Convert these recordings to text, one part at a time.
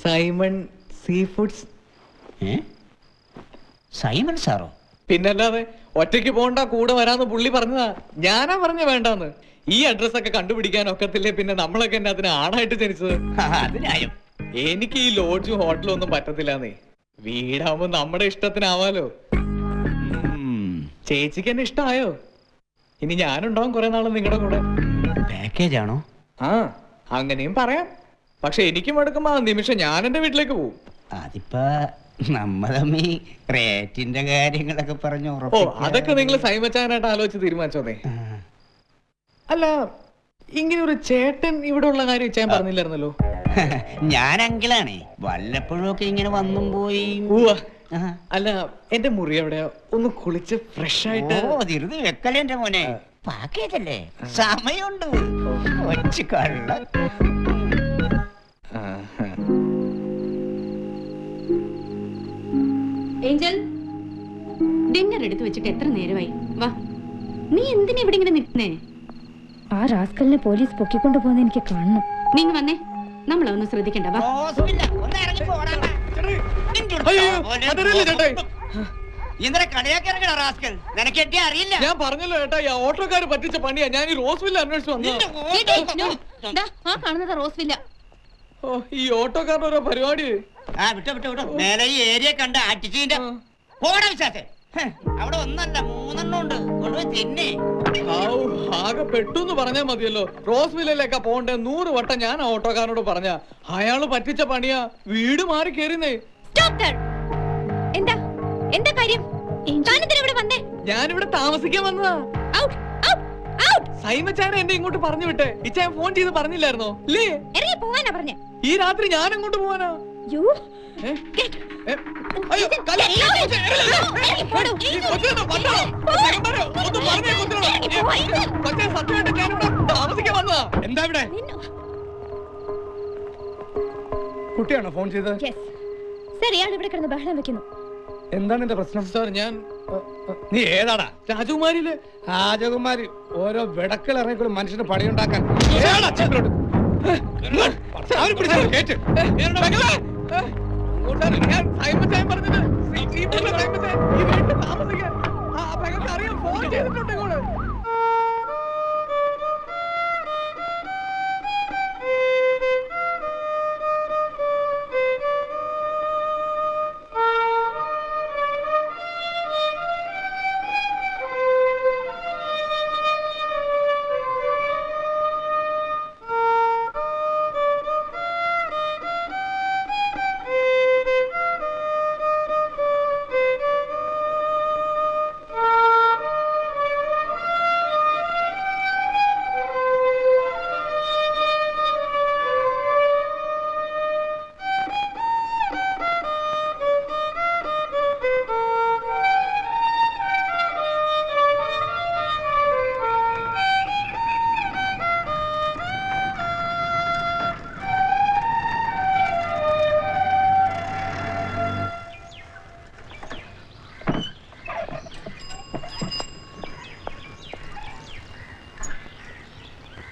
Simon sea foods. Simon സാറോ? പിന്നല്ലാതെ ഒറ്റയ്ക്ക് പോണ്ട, കൂടെ വരാന്ന് പുള്ളി പറഞ്ഞതാ. ഞാനാ പറഞ്ഞ വേണ്ടാന്ന്. ഈ അഡ്രസ് ഒക്കെ കണ്ടുപിടിക്കാൻ ഒക്കത്തില്ലേ, പിന്നെ നമ്മളൊക്കെ എന്നെ അതിന് ആണായിട്ട് ജനിച്ചത്. അതിനായും എനിക്ക് ഈ ലോഡ്ജും ഹോട്ടലും ഒന്നും പറ്റത്തില്ലാന്നേ. വീടാവുമ്പോ നമ്മുടെ ഇഷ്ടത്തിനാവാലോ. ചേച്ചിക്ക് എന്നെ ഇഷ്ടമായോ? ഇനി ഞാനുണ്ടാവും കുറെ നാള് നിങ്ങളുടെ കൂടെ. പാക്കേജ് ആണോ? ആ, അങ്ങനെയും പറയാം. പക്ഷെ എനിക്കും എടുക്കുമ്പോ ആ നിമിഷം ഞാൻ എന്റെ വീട്ടിലേക്ക് പോകും. അതിപ്പോ നമ്മ തമ്മി റേറ്റിന്റെ കാര്യങ്ങളൊക്കെ പറഞ്ഞു. ഓ, അതൊക്കെ നിങ്ങൾ സൈമച്ചാനായിട്ട് ആലോചിച്ച് തീരുമാനിച്ചോന്നേ. അല്ല, ഇങ്ങനെ ഒരു ചേട്ടൻ ഇവിടെ ഉള്ള കാര്യം ഞാൻ പറഞ്ഞില്ലായിരുന്നല്ലോ. ഞാൻ അങ്കിളാണേ, വല്ലപ്പോഴും ഒക്കെ ഇങ്ങനെ വന്നും പോയി. അല്ല, എന്റെ മുറി എവിടെയാ? ഒന്ന് കുളിച്ച് ഫ്രഷ് ആയിട്ട്. ധൃതി വെക്കലേ എന്റെ മോനെ, പാക്കേജ് അല്ലേ, സമയമുണ്ട്. കള്ള ഏഞ്ചൽ, ഡിന്നർ എടുത്തു വെച്ചിട്ട് എത്ര നേരമായി? വാ. നീ എന്തിനാ ഇവിടെ ഇങ്ങനെ നിൽക്കുന്നേ? ആ റാസ്കലിനെ പോലീസ് പൊക്കിക്കൊണ്ടു പോകുന്ന എനിക്ക് കാണണം. നീങ്ങ വന്നേ, നമ്മളൊന്നും ശ്രദ്ധിക്കണ്ട. വാ. ഞാൻ പറഞ്ഞല്ലോ ഏട്ടാ, ഈ ഓട്ടോക്കാര് പറ്റിച്ച പണിയാ. ഞാൻ ഈ റോസ്വില്ല അന്വേഷിച്ചു വന്നു. ആ കാണുന്നത് റോസ്വില്ല. ഓ, ഈ ഓട്ടോക്കാരുടെ ഓരോ പരിപാടി. മേലെ ഈ ഏരിയ കണ്ട അടിച്ചിന്റെ പോടാ വിശ്വാസേ. അവിടെ ഒന്നല്ല മൂന്നെണ്ണം ഉണ്ട്, കൊണ്ടുപോയി തിന്നെ. ആകെ പെട്ടു പറഞ്ഞാ മതിയല്ലോ. റോസ്വില്ലിലേക്കാ പോണ്ടേ 100 വട്ടം ഞാൻ ആ ഓട്ടോക്കാരനോട് പറഞ്ഞ. അയാള് പറ്റിച്ച പണിയാ. വീട് മാറി കേറിന്നേ. എന്താ എന്താ കാര്യം? ഞാനിവിടെ താമസിക്കാൻ വന്നതാ. സൈമച്ചാനെ എന്നെ ഇങ്ങോട്ട് പറഞ്ഞു വിട്ടെ. ഇച്ചാൻ ഫോൺ ചെയ്ത് പറഞ്ഞില്ലായിരുന്നോ? ഈ രാത്രി ഞാൻ അങ്ങോട്ട് പോവാനാ. താമസിക്കാൻ വന്നതാ. എന്താ ഇവിടെ? കുട്ടിയാണോ ഫോൺ ചെയ്തത്? ഇവിടെ കിടന്ന് ബഹളം വെക്കുന്നു. എന്താണ് എന്റെ പ്രശ്നം? സാർ, ഞാൻ നീ ഏതാടാ? രാജകുമാരിയില്. രാജകുമാരി ഓരോ വിടക്കൾ ഇറങ്ങിക്കൂടി മനുഷ്യന് പണിയുണ്ടാക്കാൻ.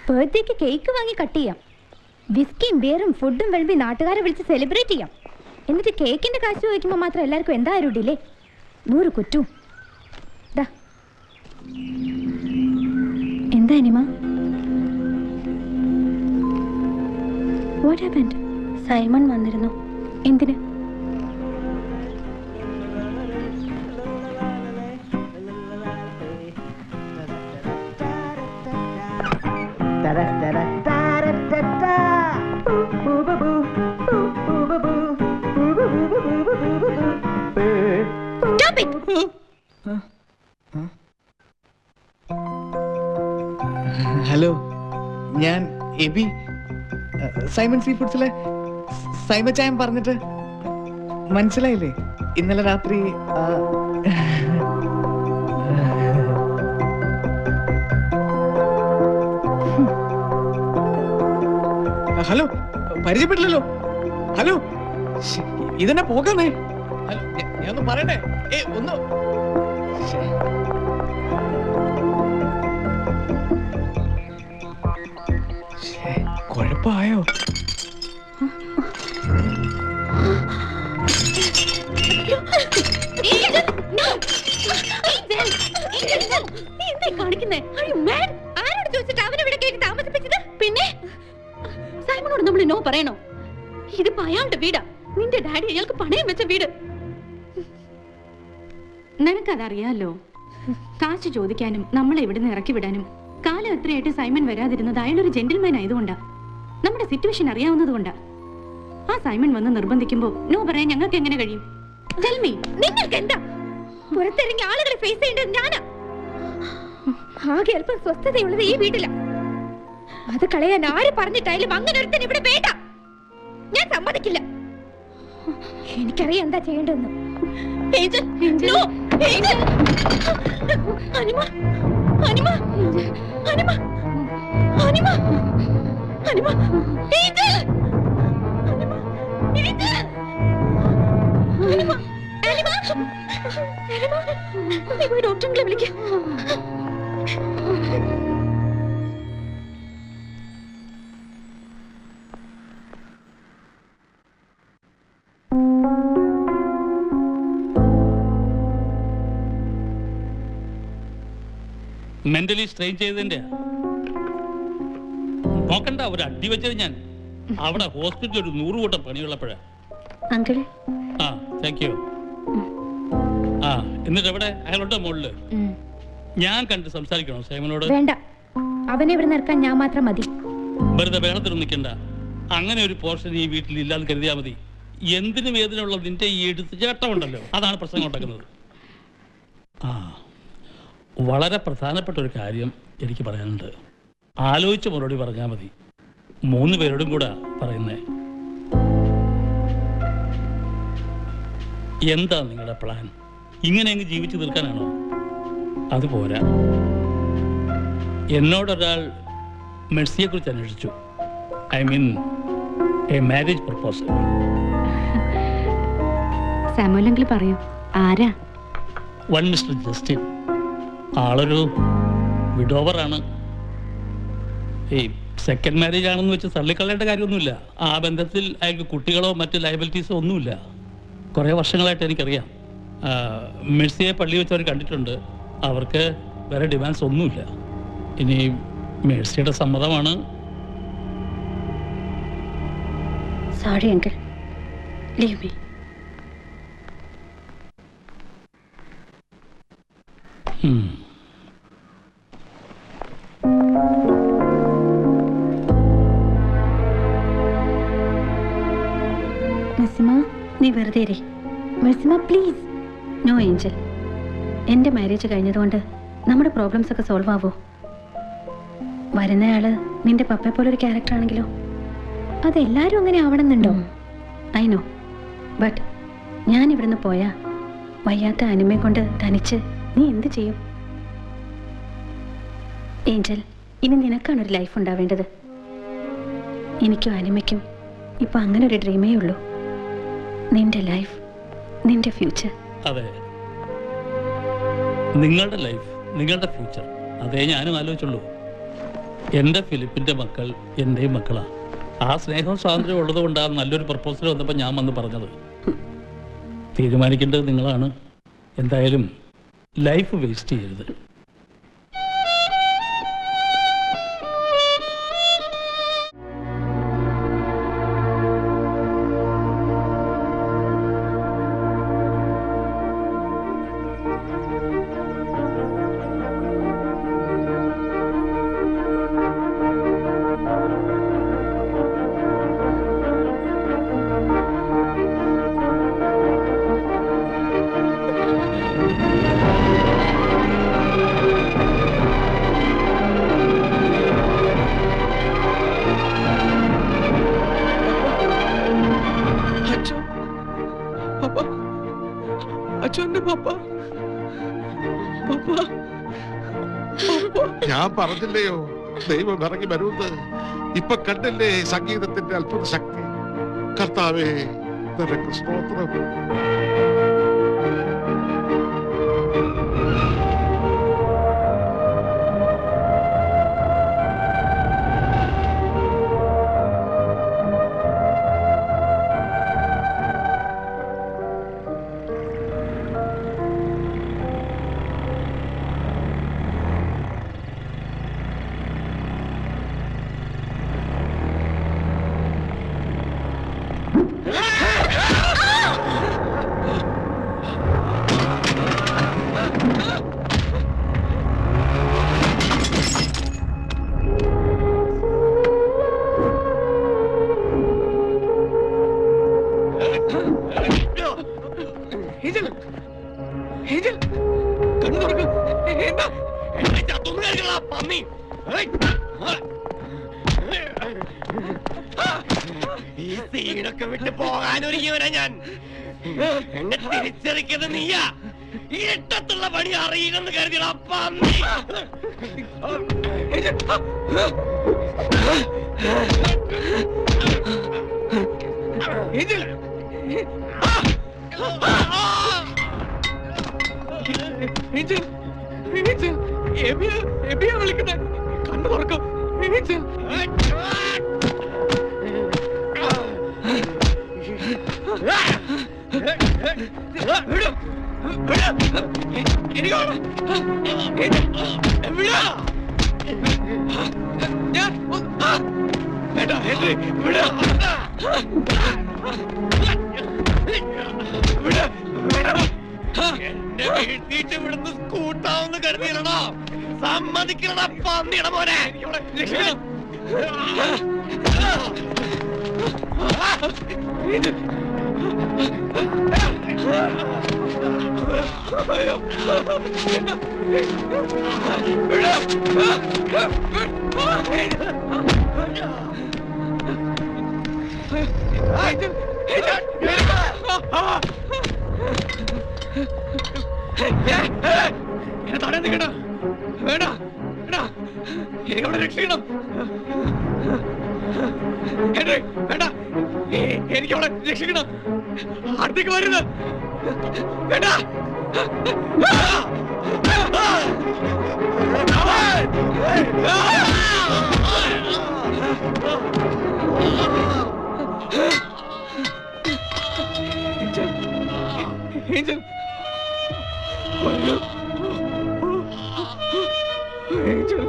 ബർത്ത്ഡേക്ക് കേക്ക് വാങ്ങി കട്ട് ചെയ്യാം. വിസ്കിയും ബിയറും ഫുഡും വിളമ്പി നാട്ടുകാരെ വിളിച്ച് സെലിബ്രേറ്റ് ചെയ്യാം. എന്നിട്ട് കേക്കിന്റെ കാശ് ചോദിക്കുമ്പോൾ മാത്രം എല്ലാവർക്കും എന്താ ഒരു ഡിലേ? 100 കുറ്റും. എന്താ അനിമ? What happened? സൈമൺ വന്നിരുന്നു. എന്തിന്? ഹലോ, ഞാൻ എബി, സൈമൺ സീ ഫുഡ്സിലെ സൈമച്ചായം പറഞ്ഞിട്ട് മനസ്സിലായില്ലേ? ഇന്നലെ രാത്രി ഹലോ, പരിചയപ്പെട്ടില്ലല്ലോ. ഹലോ, ഇതെന്നെ പോകാന്നേ. ഞാൻ ഒന്ന് പറയട്ടെ. ഒന്ന് കുഴപ്പമായോ? ഇതിപ്പോ അയാളുടെ വീടാ. നിന്റെ ഡാഡി അയാൾക്ക് പണയം വെച്ച വീട്. നിനക്കതറിയാലോ. കാശ് ചോദിക്കാനും നമ്മളെ ഇവിടുന്ന് ഇറക്കി വിടാനും കാലം എത്രയായിട്ട് സൈമൺ വരാതിരുന്നത് അയാളൊരു ജെന്റിൽമാൻ ആയതുകൊണ്ടാ. നമ്മുടെ സിറ്റുവേഷൻ അറിയാവുന്നതുകൊണ്ടാ. ആ സൈമൺ വന്ന് നിർബന്ധിക്കുമ്പോ നോ പറയാൻ ഞങ്ങൾക്ക് എങ്ങനെ കഴിയും? Tell me. നിങ്ങൾക്ക് എന്താ പുറത്തിറങ്ങി ആളുകളെ ഫേസ് ചെയ്യേണ്ടത് ഞാനാ. ആകെ അല്പം സ്വസ്ഥതയുള്ളത് ഈ വീട്ടില. അത് കളയാൻ ആര് പറഞ്ഞിട്ടായാലും അങ്ങനെ ഒരുത്തൻ ഇവിടെ വേണ്ട. ഞാൻ സമ്മതിക്കില്ല. എനിക്കറിയാം എന്താ ചെയ്യേണ്ടതെന്ന്. Angel, no, Angel. Anima, Anima, Anima, Anima, Anima, Angel, Anima, Angel, Anima, Anima, Anima, നീ പോയി ഡോക്ടറെ വിളിക്ക. മെന്റലി സ്ട്രെയിൻ ചെയ്തതിന്റെ നോക്കണ്ട, ഒരു അടി വെച്ചത് ഞാൻ അവിടെ ഹോസ്പിറ്റലിൽ ഒരു 100 കൂട്ടം പണിയുള്ളപ്പോഴാ. അങ്കിൾ. ആ താങ്ക് യു. ആ എന്നിട്ട് എവിടെ? അയാളുടെ മുകളില് ഞാൻ കണ്ട് സംസാരിക്കണോ സൈമനോട്? വേണ്ട, അവനെ ഇവിടെ നിർക്കാൻ ഞാൻ മാത്രം മതി. വെറുതെ വേളത്തിൽ നിൽക്കണ്ട. അങ്ങനെ ഒരു പോർഷൻ ഈ വീട്ടിൽ ഇല്ലാന്ന് കരുതിയാൽ മതി. എന്തിനു വേദനയുള്ള നിന്റെ ഈ എടുത്ത് ചേട്ടമുണ്ടല്ലോ, അതാണ് പ്രശ്നം ഉണ്ടാക്കുന്നത്. ആ വളരെ പ്രധാനപ്പെട്ട ഒരു കാര്യം എനിക്ക് പറയാനുണ്ട്. ആലോചിച്ച് മറുപടി പറഞ്ഞാൽ മതി. 3 പേരോടും കൂടെ പറയുന്നേ. എന്താ നിങ്ങളുടെ പ്ലാൻ? ഇങ്ങനെ അങ്ങ് ജീവിച്ചു തീർക്കാനാണോ? അതുപോരാ. എന്നോടൊരാൾ മെഴ്സിയെ കുറിച്ച് അന്വേഷിച്ചു. I mean A marriage proposal. Samuel പറയൂ, ആരാ? One mister Justin. ആളൊരു വിഡോവറാണ്. ഈ സെക്കൻഡ് മാരേജ് ആണെന്ന് വെച്ച് തള്ളിക്കളയേണ്ട കാര്യമൊന്നുമില്ല. ആ ബന്ധത്തിൽ അയാൾക്ക് കുട്ടികളോ മറ്റ് ലയബിലിറ്റീസോ ഒന്നുമില്ല. കുറേ വർഷങ്ങളായിട്ട് എനിക്കറിയാം. മെഴ്സിയെ പള്ളി വെച്ച് അവർ കണ്ടിട്ടുണ്ട്. അവർക്ക് വേറെ ഡിമാൻഡ്സ് ഒന്നുമില്ല. ഇനി മെഴ്സിയുടെ സമ്മതമാണ്. Sorry uncle, leave me. മെസ്സിമ, നീ വെറുതെ ഇരി. മെസ്സിമ പ്ലീസ്. നോ ഏഞ്ചൽ, എൻ്റെ മാരേജ് കഴിഞ്ഞതുകൊണ്ട് നമ്മുടെ പ്രോബ്ലംസ് ഒക്കെ സോൾവ് ആവോ? വരുന്നയാള് നിന്റെ പപ്പയെ പോലൊരു ക്യാരക്ടർ ആണെങ്കിലോ? അതെല്ലാരും അങ്ങനെ ആവണമെന്നുണ്ടോ? ഐ നോ, ബട്ട് ഞാൻ ഇവിടുന്ന് പോയാ വയ്യാത്ത അനിമയെ കൊണ്ട് തനിച്ച് നീ എന്ത് ചെയ്യും? ഏഞ്ചൽ, ഇനി നിനക്കാണ് ഒരു ലൈഫ് ഉണ്ടാവേണ്ടത്. എനിക്കും അനിമയ്ക്കും ഇപ്പൊ അങ്ങനെ ഒരു ഡ്രീമേ ഉള്ളൂ. നിന്റെ ലൈഫ്, നിന്റെ ഫ്യൂച്ചർ. അതെ, നിങ്ങളുടെ ലൈഫ്, നിങ്ങളുടെ ഫ്യൂച്ചർ. അതേ ഞാനും ആലോചിച്ചുള്ളൂ. എൻ്റെ ഫിലിപ്പിൻ്റെ മക്കൾ എൻ്റെയും മക്കളാണ്. ആ സ്നേഹവും സ്വാതന്ത്ര്യം ഉള്ളതുകൊണ്ടാണ് നല്ലൊരു പ്രപ്പോസൽ വന്നപ്പോൾ ഞാൻ വന്ന് പറഞ്ഞത്. തീരുമാനിക്കേണ്ടത് നിങ്ങളാണ്. എന്തായാലും ലൈഫ് വേസ്റ്റ് ചെയ്യരുത്. ഞാൻ പറഞ്ഞില്ലയോ ദൈവം ഇറങ്ങി വരുന്നത്? ഇപ്പൊ കണ്ടില്ലേ സംഗീതത്തിന്റെ അത്ഭുത ശക്തി? കർത്താവേ, നിനക്ക് സ്തോത്രം. ഏഞ്ചൽ ഏഞ്ചൽ കണ്ണു തുറക്ക്. എന്താ പന്നി ഈ സീനൊക്കെ വിട്ട് പോകാനൊരുങ്ങിയവനാ ഞാൻ. എന്നെ തിരിച്ചറിക്കുന്നത് നീയാ. ഇരട്ടത്തുള്ള പണി അറിയില്ലെന്ന് കരുതിയ പന്നി. ഏഞ്ചൽ ഏഞ്ചൽ ഏഞ്ചൽ എബിയാ വിളിക്കുന്നത്. കണ്ണു തുറക്കും. ഏഞ്ചൽ എന്നെ വീഴ്ത്തിയിട്ട് ഇവിടുന്ന് സ്കൂട്ടാവുന്ന കരുതിയില്ലണോ? സമ്മതിക്കണ പന്നിയുടെ മോനെ. എന്നെ തടയാൻ നിൽക്കണ്ട. വേണ്ട എനിക്കവിടെ രക്ഷിക്കണം. വേണ്ട എനിക്കവിടെ രക്ഷിക്കണം. അടുത്തേക്ക് വരുന്നത് വേണ്ട. Angel Angel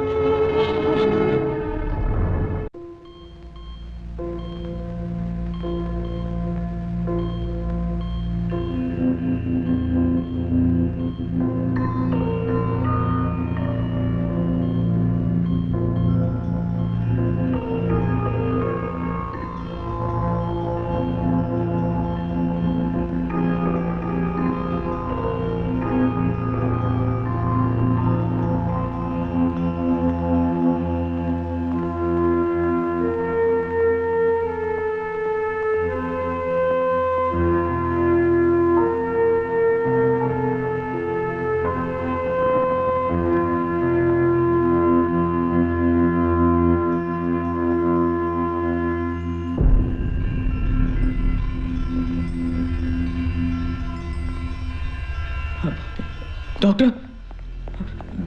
doctor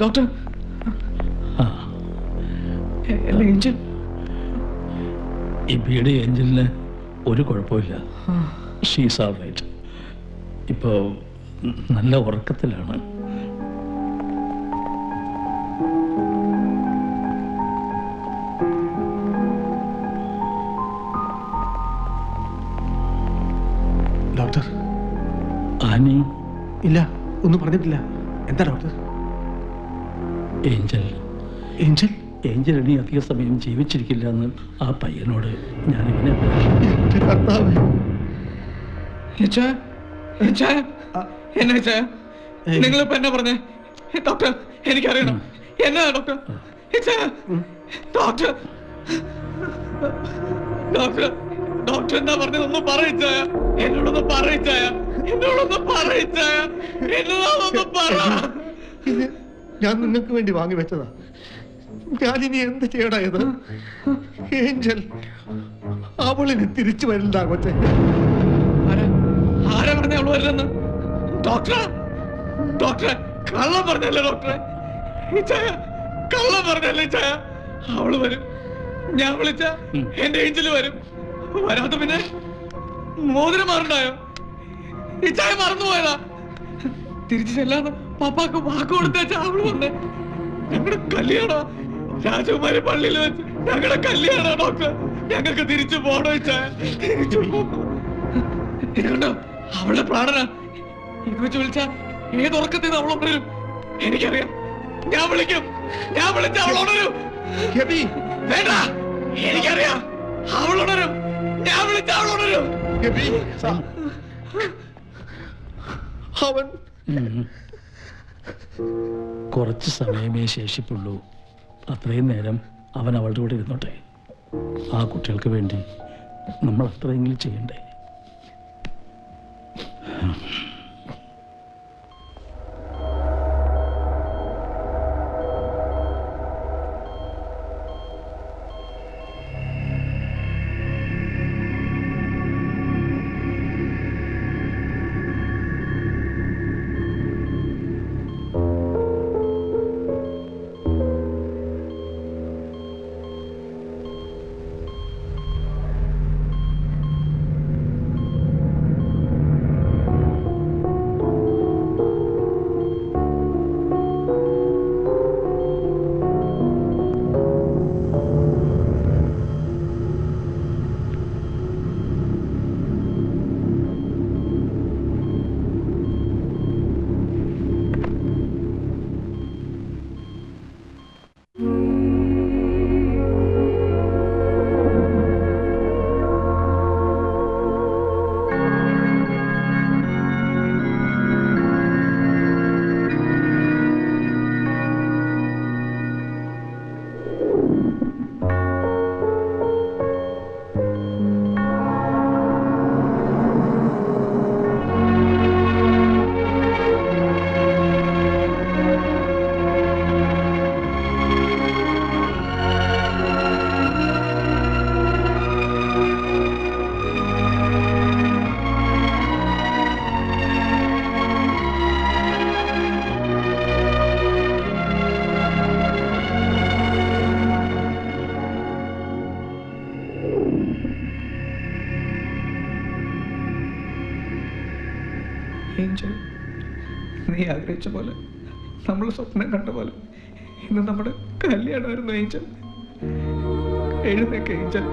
doctor Angel എബിയുടെ ഏഞ്ചലിന് ഒരു കുഴപ്പമില്ല. She's all right. ഇപ്പോൾ നല്ല ഉറക്കത്തിലാണ്. ഡോക്ടർ ആനി ഇല്ല, ഒന്നും പറഞ്ഞിട്ടില്ല. എന്താ ഡോക്ടർ? ഏഞ്ചൽ ഏഞ്ചൽ ഏഞ്ചൽ ഇനി അധിക സമയം ജീവിച്ചിരിക്കില്ല എന്ന് ആ പയ്യനോട് ഞാനിങ്ങനെ നിങ്ങളിപ്പോ എന്നാ പറഞ്ഞേ ഡോക്ടർ? എനിക്കറിയണം. എന്നാ ഡോക്ടർ? ഡോക്ടർ ഡോക്ടർ ഡോക്ടർ എന്താ പറഞ്ഞത്? ഒന്ന് പറയിച്ചായ എന്നോടൊന്ന് പറയിച്ചായ എന്നോടൊന്ന് പറയിച്ചായ എന്നോടൊന്ന് പറ. ഇത് ഞാൻ നിങ്ങൾക്ക് വേണ്ടി വാങ്ങി വെച്ചതാ. ഞാനിനി എന്ത് ചെയ്യടാ? ഇത് ഏഞ്ചൽ അവളിന് തിരിച്ചു വരില്ല കൊച്ചെ. ആരാ പറഞ്ഞ അവള് വരില്ലെന്ന്? ഡോക്ടറെ ഡോക്ടറെ കള്ളം പറഞ്ഞല്ലേ ഡോക്ടറെ? ഈ ചായ കള്ളം പറഞ്ഞല്ലേ ചായ? അവള് വരും. ഞാൻ വിളിച്ച എന്റെ ഏഞ്ചല് വരും. വരാത്ത പിന്നെ മോതിരം മാറുണ്ടായോ? ഈ ചായ മറന്നുപോയതാ. തിരിച്ചു ചെല്ലാന്ന് പപ്പാക്ക് വാക്ക് കൊടുത്തേച്ച അവള് വന്നേ. ഞങ്ങളുടെ കല്യാണോ രാജകുമാരി പള്ളിയിൽ വെച്ച് ഞങ്ങളുടെ കല്യാണോ ഡോക്ടർ? ഞങ്ങൾക്ക് തിരിച്ചു പോണോ? ഈ ചായ തിരിച്ചു ഇതുകൊണ്ടോ അവളുടെ പ്രാണന ഇത് വെച്ച് വിളിച്ച ഏത് ഉറക്കത്തിൽ അവൾ ഉണരും എനിക്കറിയാം. ഞാൻ വിളിക്കും. ഞാൻ വിളിച്ച അവൾ ഉണരും. വേണ്ട, എനിക്കറിയാം അവൾ ഉണരും. ഞാൻ വിളിച്ച അവൾ ഉണരും. അവൻ കുറച്ച് സമയമേ ശേഷിപ്പുള്ളൂ. അത്രയും നേരം അവൻ അവളുടെ കൂടെ ഇരുന്നോട്ടെ. ആ കുട്ടികൾക്ക് വേണ്ടി നമ്മൾ അത്രയെങ്കിലും ചെയ്യണ്ടേ? ഏഞ്ചൽ, നീ ആഗ്രഹിച്ച പോലെ, നമ്മൾ സ്വപ്നം കണ്ട പോലെ ഇന്ന് നമ്മുടെ കല്യാണമായിരുന്നു ഏഞ്ചൽ. എഴുന്നേക്ക് Angel.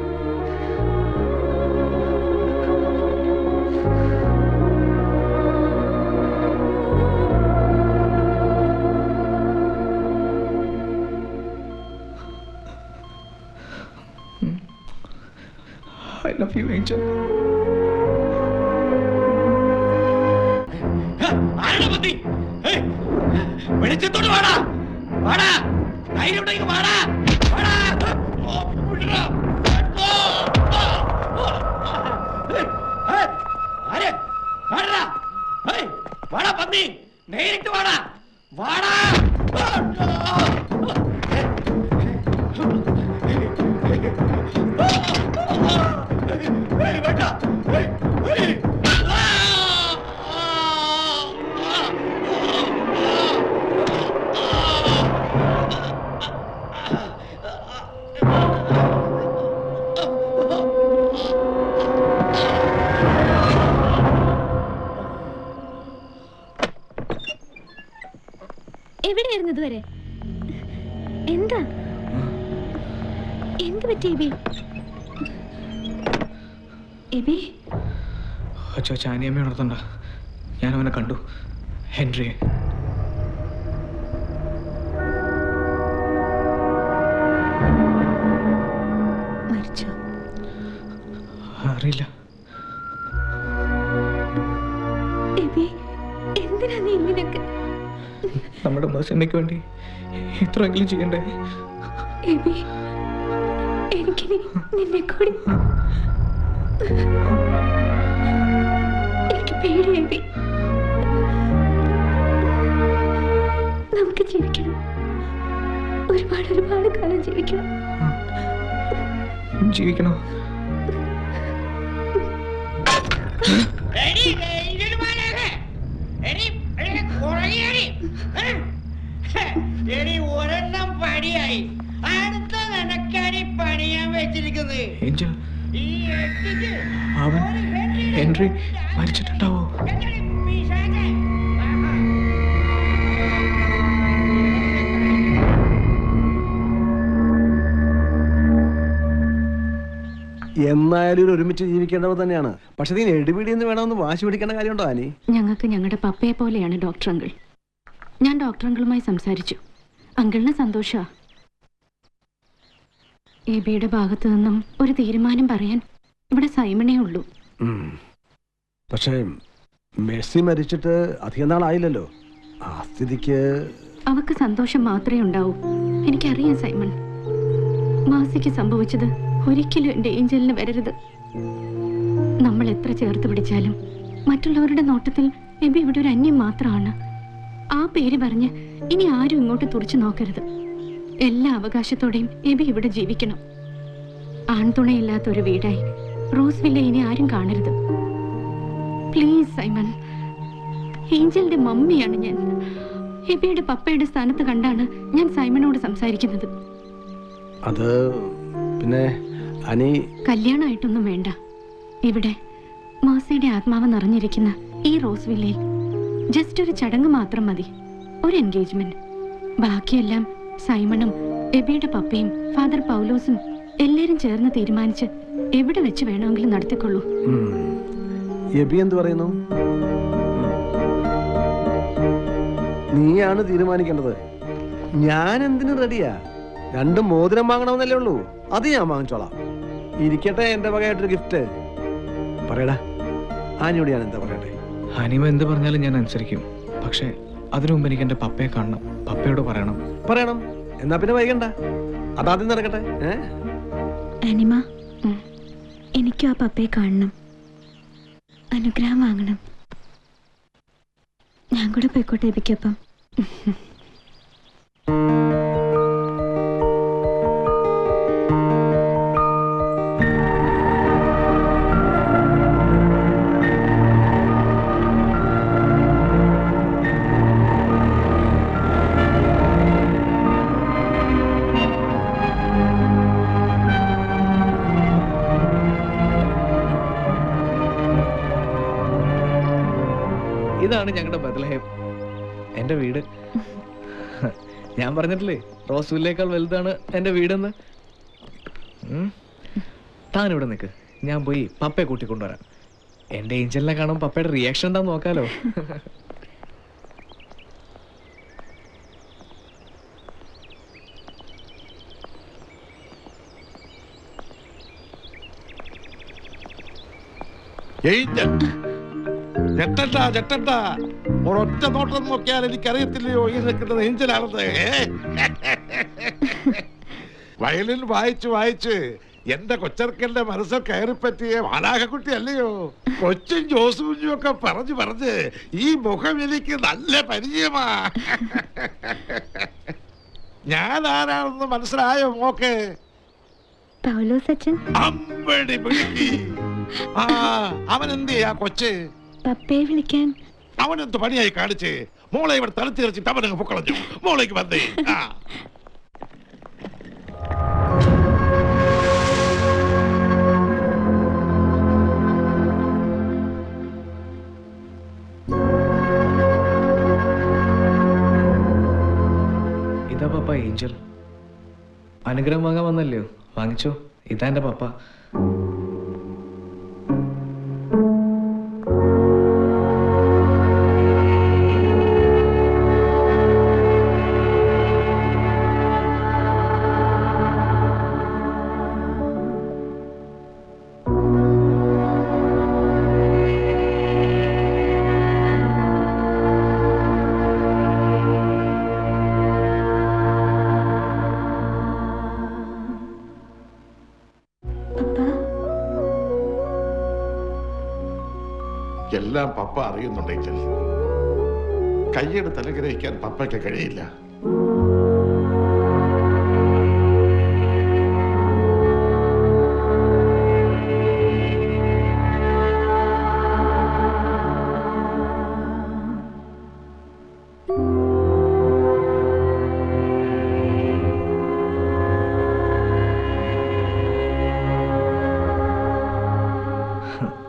I love you, Angel. വെളിച്ചത്തോട് വാടാ, വാടാ, ധൈര്യം ഉണ്ടെങ്കിൽ വാടാ, വാടാ. വാടാ പന്നി, നേരിട്ട് വാടാ, വാടാ. എവിടെയായിരുന്നു ഇതുവരെ? എന്താ എന്ത് പറ്റി എബി? എബി, അച്ഛാ, ചാനിയമ്മ ഉണർത്തണ്ട. ഞാൻ അവനെ കണ്ടു, ഹെൻറിയെ. മരിച്ചോ? അറിയില്ല. എബി, എന്തിനാ നീ ഇങ്ങനെയൊക്കെ? നമ്മുടെ മസിനയ്ക്ക് വേണ്ടി ഇത്രയെങ്കിലും ചെയ്യണ്ടേ? എബി, എനിക്കിനി നിന്നെ കൂടി എനിക്ക് പേടി. എബി, നമുക്ക് ജീവിക്കണം, ഒരുപാട് ഒരുപാട് കാലം ജീവിക്കണം. ജീവിക്കണോ? ഒരെണ്ണം പണിയായി, അടുത്ത നിനക്കാണ് പണിയാൻ വെച്ചിരിക്കുന്നത്. ഏഞ്ചൽ, അവൻ ഹെൻറി മരിച്ചിട്ടുണ്ടാവോ? എന്നായാലും ഒരുമിച്ച് ജീവിക്കേണ്ടവർ തന്നെയാണ്. പക്ഷെ നീ എടുപിടിയെന്ന് വേണമെന്ന് വാശി പിടിക്കേണ്ട കാര്യമുണ്ടോ ആനി? ഞങ്ങൾക്ക് ഞങ്ങളുടെ പപ്പയെ പോലെയാണ് ഡോക്ടർ അങ്കിൾ. ഞാൻ ഡോക്ടർ അങ്കിളുമായി സംസാരിച്ചു. അങ്കിളിന് സന്തോഷമാണ്. എബിയുടെ ഭാഗത്തു നിന്നും ഒരു തീരുമാനം പറയാൻ ഇവിടെ സൈമണേ ഉള്ളൂ. പക്ഷേ മെസ്സി മരിച്ചിട്ട് അധികം നാളായില്ലല്ലോ. ആ സ്ഥിതിക്ക് അവക്ക് സന്തോഷം മാത്രമേ ഉണ്ടാവൂ. എനിക്കറിയാം സൈമൺ, മാസിക്ക് സംഭവിച്ചത് ഒരിക്കലും എൻ്റെ ഏഞ്ചലിന് വരരുത്. നമ്മൾ എത്ര ചേർത്ത് പിടിച്ചാലും മറ്റുള്ളവരുടെ നോട്ടത്തിൽ എബി ഇവിടെ ഒരു അന്യം മാത്രമാണ്. ആ പേര് പറഞ്ഞ് ഇനി ആരും ഇങ്ങോട്ട് തുറച്ചു നോക്കരുത്. എല്ലാ അവകാശത്തോടെയും എബി ഇവിടെ ജീവിക്കണം. ആൺതുണയില്ലാത്ത ഒരു വീടായി റോസ്വില്ലെ ഇനി ആരും കാണരുത്. പ്ലീസ് സൈമൺ, ഏഞ്ചലിന്റെ മമ്മിയാണ് ഞാൻ. എബിയുടെ പപ്പയുടെ സ്ഥാനത്ത് കണ്ടാണ് ഞാൻ സൈമണോട് സംസാരിക്കുന്നത്. അത് പിന്നെ അനി കല്യാണമായിട്ടൊന്നും വേണ്ട. ഇവിടെ മാസിയുടെ ആത്മാവ് നിറഞ്ഞിരിക്കുന്ന ഈ റോസ്വില്ലയിൽ ജസ്റ്റ് ഒരു ചടങ്ങ് മാത്രം മതി, ഒരു എൻഗേജ്മെന്റ്. ബാക്കിയെല്ലാം സൈമണും എബിയുടെ പപ്പയും ഫാദർ പൗലോസും എല്ലാരും ചേർന്ന് തീരുമാനിച്ച് എവിടെ വെച്ച് വേണമെങ്കിലും നടത്തിക്കൊള്ളൂ. എബി എന്ത് പറയുന്നു? നീയാണ് തീരുമാനിക്കേണ്ടത്. ഞാൻ എന്തിനു റെഡിയാ? 2 മോതിരം വാങ്ങണമെന്നല്ലേ ഉള്ളൂ, അത് ഞാൻ വാങ്ങിച്ചോളാം. ഇരിക്കട്ടെ എന്റെ വകയായിട്ടൊരു ഗിഫ്റ്റ്. പറയടാ, ആനിയോട് ഞാൻ എന്താ പറയട്ടെ? ഹനിമ എന്ത് പറഞ്ഞാലും ഞാൻ അനുസരിക്കും. പക്ഷെ അതിനു മുമ്പ് എനിക്ക് എന്റെ പപ്പയെ കാണണം. പപ്പയോട് പറയണം. എന്നാ പിന്നെ വൈകണ്ട, അതാദ്യം നടക്കട്ടെ. അനിമ, എനിക്കും ആ പപ്പയെ കാണണം, അനുഗ്രഹം വാങ്ങണം. ഞാൻ കൂടെ പോയിക്കോട്ടെ എബിക്കൊപ്പം? ഇതാണ് ഞങ്ങളുടെ ബദലഹേം, എന്റെ വീട്. ഞാൻ പറഞ്ഞിട്ടില്ലേ റോസ്വില്ലേക്കാൾ വലുതാണ് എന്റെ വീടെന്ന്. താൻ ഇവിടെ നിൽക്ക്, ഞാൻ പോയി പപ്പയെ കൂട്ടിക്കൊണ്ടുവരാം. എന്റെ ഏഞ്ചലിനെ കാണുമ്പോൾ പപ്പയുടെ റിയാക്ഷൻ എന്താന്ന് നോക്കാലോ. ഞെട്ടണ്ട, ഒരൊറ്റ നോട്ടം നോക്കിയാൽ എനിക്കറിയത്തില്ലയോ ഈ നിൽക്കുന്നത് ഏഞ്ചലാണെന്ന്. വയലിൻ വായിച്ച് എന്റെ കൊച്ചർക്കന്റെ മനസ്സിൽ കയറിപ്പറ്റിയ മാലാഹക്കുട്ടി അല്ലയോ? കൊച്ചും ജോസുകുഞ്ഞും ഒക്കെ പറഞ്ഞ് ഈ മുഖം എനിക്ക് നല്ല പരിചയമാ. ഞാൻ ആരാണെന്ന് മനസ്സിലായോ മോക്ക്? പൗലോസ് അച്ഛൻ. അമ്പടി പിടിക്കി. അവൻ എന്ത് ചെയ്യാ കൊച്ച്? പപ്പയെ വിളിക്കാൻ. അവനെന്ത് പണിയായി കാണിച്ച്? മോളെ ഇവിടെ തലത്തിറച്ചിട്ട് അവനങ്ങ് പൊക്കളഞ്ഞു. മോളേക്ക് വന്നേ. ഇതാ പപ്പ ഏഞ്ചൽ. അനുഗ്രഹം വാങ്ങാൻ വന്നല്ലയോ? വാങ്ങിച്ചോ, ഇതാ എന്റെ പപ്പ. എല്ലാം പപ്പ അറിയുന്നുണ്ടെങ്കിൽ കൈയെടുത്ത് അനുഗ്രഹിക്കാൻ പപ്പയ്ക്ക് കഴിയില്ല.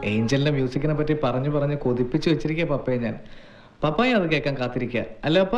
ഏഞ്ചലിന്റെ മ്യൂസിക്കിനെ പറ്റി പറഞ്ഞു കൊതിപ്പിച്ചു വെച്ചിരിക്കുക പപ്പയെ ഞാൻ. പപ്പായ അത് കേൾക്കാൻ കാത്തിരിക്കുക അല്ലേ പപ്പ?